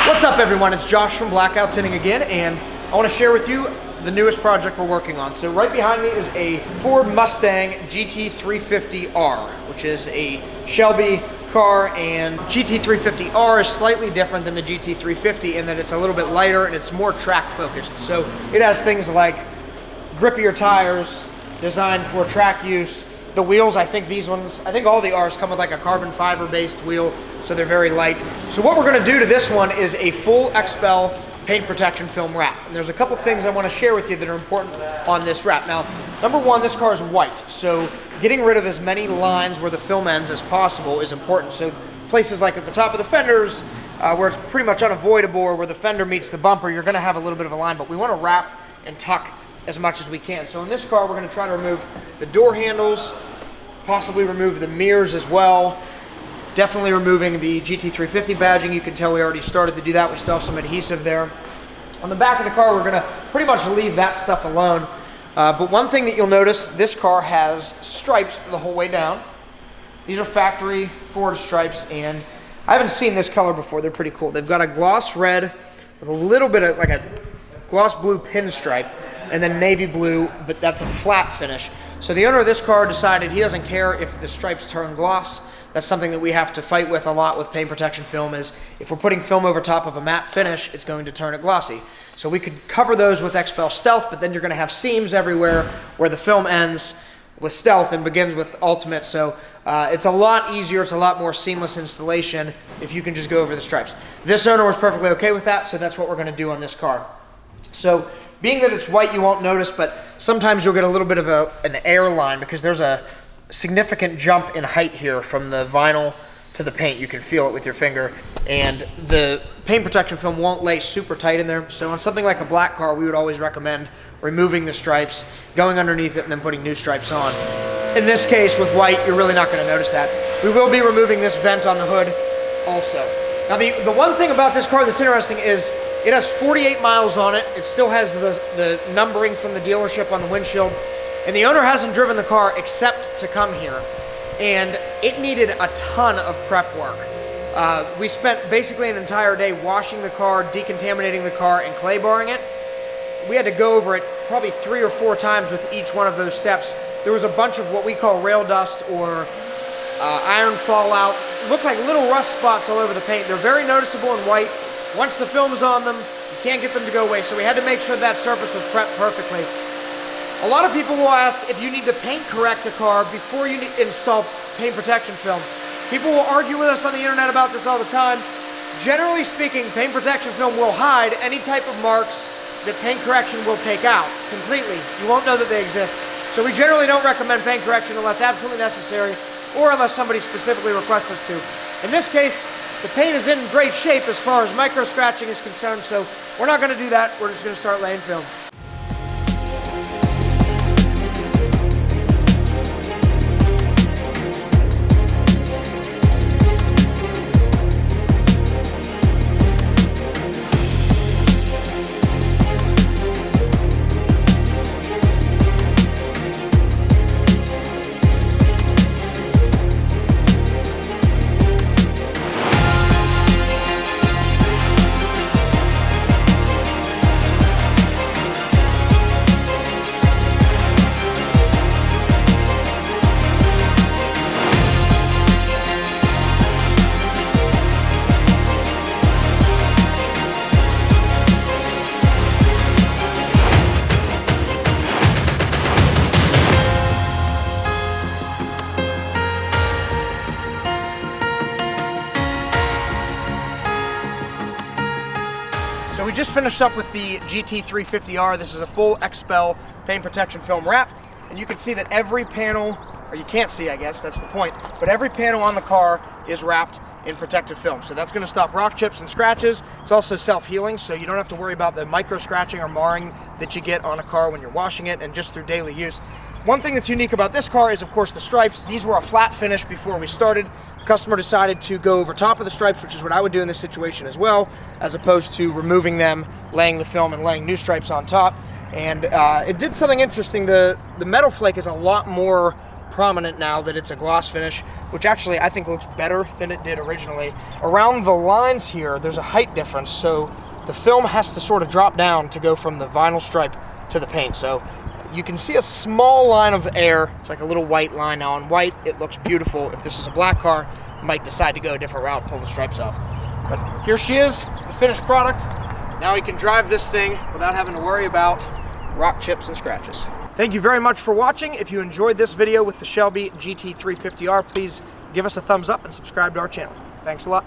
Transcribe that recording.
What's up everyone, it's Josh from Blackout Tinting again, and I want to share with you the newest project we're working on. So right behind me is a Ford Mustang GT350R, which is a Shelby car, and GT350R is slightly different than the GT350 in that it's a little bit lighter and it's more track focused. So it has things like grippier tires designed for track use. The wheels, I think all the R's come with like a carbon fiber based wheel, so they're very light. So what we're gonna do to this one is a full XPEL paint protection film wrap. And there's a couple things I wanna share with you that are important on this wrap. Now, number one, this car is white, so getting rid of as many lines where the film ends as possible is important. So places like at the top of the fenders, where it's pretty much unavoidable, or where the fender meets the bumper, you're gonna have a little bit of a line, but we wanna wrap and tuck as much as we can. So in this car, we're gonna try to remove the door handles, possibly remove the mirrors as well. Definitely removing the GT350 badging. You can tell we already started to do that. We still have some adhesive there. On the back of the car, we're gonna pretty much leave that stuff alone. But one thing that you'll notice, this car has stripes the whole way down. These are factory Ford stripes, and I haven't seen this color before. They're pretty cool. They've got a gloss red with a little bit of like a gloss blue pinstripe, and then navy blue, but that's a flat finish. So the owner of this car decided he doesn't care if the stripes turn gloss. That's something that we have to fight with a lot with paint protection film, is if we're putting film over top of a matte finish, it's going to turn it glossy. So we could cover those with XPEL Stealth, but then you're gonna have seams everywhere where the film ends with Stealth and begins with Ultimate. So it's a lot easier, it's a lot more seamless installation if you can just go over the stripes. This owner was perfectly okay with that, so that's what we're gonna do on this car. So being that it's white, you won't notice, but sometimes you'll get a little bit of an air line because there's a significant jump in height here from the vinyl to the paint. You can feel it with your finger, and the paint protection film won't lay super tight in there. So on something like a black car, we would always recommend removing the stripes, going underneath it, and then putting new stripes on. In this case, with white, you're really not going to notice that. We will be removing this vent on the hood also. Now, the one thing about this car that's interesting is it has 48 miles on it. It still has the numbering from the dealership on the windshield. And the owner hasn't driven the car except to come here. And it needed a ton of prep work. We spent basically an entire day washing the car, decontaminating the car, and clay barring it. We had to go over it probably 3 or 4 times with each one of those steps. There was a bunch of what we call rail dust or iron fallout. It looked like little rust spots all over the paint. They're very noticeable in white. Once the film is on them, you can't get them to go away, so we had to make sure that surface was prepped perfectly. A lot of people will ask if you need to paint correct a car before you install paint protection film. People will argue with us on the internet about this all the time. Generally speaking, paint protection film will hide any type of marks that paint correction will take out completely. You won't know that they exist. So we generally don't recommend paint correction unless absolutely necessary, or unless somebody specifically requests us to. In this case, the paint is in great shape as far as micro scratching is concerned, so we're not going to do that. We're just going to start laying film. So we just finished up with the GT350R. This is a full XPEL paint protection film wrap. And you can see that every panel, or you can't see, I guess, that's the point, but every panel on the car is wrapped in protective film. So that's gonna stop rock chips and scratches. It's also self-healing, so you don't have to worry about the micro scratching or marring that you get on a car when you're washing it and just through daily use. One thing that's unique about this car is, of course, the stripes. These were a flat finish before we started. The customer decided to go over top of the stripes, which is what I would do in this situation as well, as opposed to removing them, laying the film, and laying new stripes on top. And it did something interesting. The metal flake is a lot more prominent now that it's a gloss finish, which actually I think looks better than it did originally. Around the lines here, there's a height difference, so the film has to sort of drop down to go from the vinyl stripe to the paint. So you can see a small line of air. It's like a little white line. Now on white, it looks beautiful. If this is a black car, you might decide to go a different route, pull the stripes off. But here she is, the finished product. Now we can drive this thing without having to worry about rock chips and scratches. Thank you very much for watching. If you enjoyed this video with the Shelby GT350R, please give us a thumbs up and subscribe to our channel. Thanks a lot.